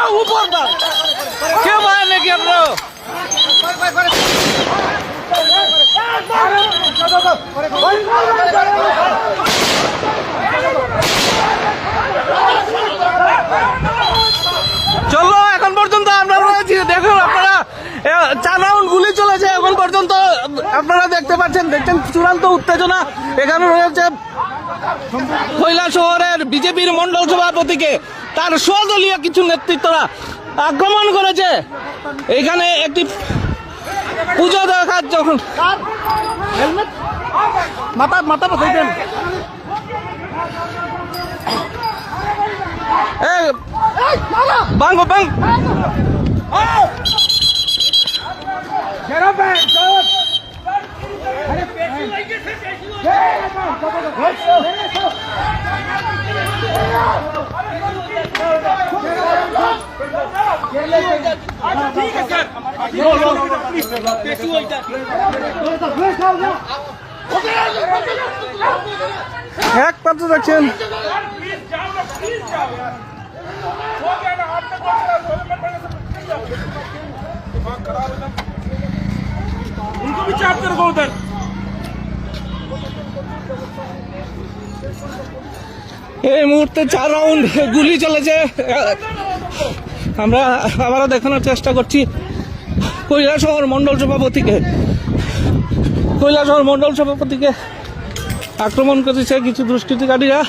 ऊपर क्यों मारने की हम लोग চলো এখন পর্যন্ত আমরা রয়েছি দেখুন আপনারা 4 রাউন্ড গুলি চলেছে এখন পর্যন্ত আপনারা দেখতে পাচ্ছেন চূড়ান্ত উত্তেজনা এখানে রয়েছে কৈলাসহরের বিজেপির মন্ডল সভাপতিকে তার স্বদলীয় কিছু নেতৃত্বরা আক্রমণ করেছে এখানে একটি পুজো দেখার যখন মাথা মাথা বসাইতেন বাঙ্গো বাং এক পাত্র রাখছেন उनको भी चाप कर उधर এই মুহূর্তে 4 রাউন্ড গুলি চলেছে আমরা আবারও দেখানোর চেষ্টা করছি কৈলাসহর মন্ডল সভাপতিকে আক্রমণ করেছে কিছু দুষ্কৃতিকারীরা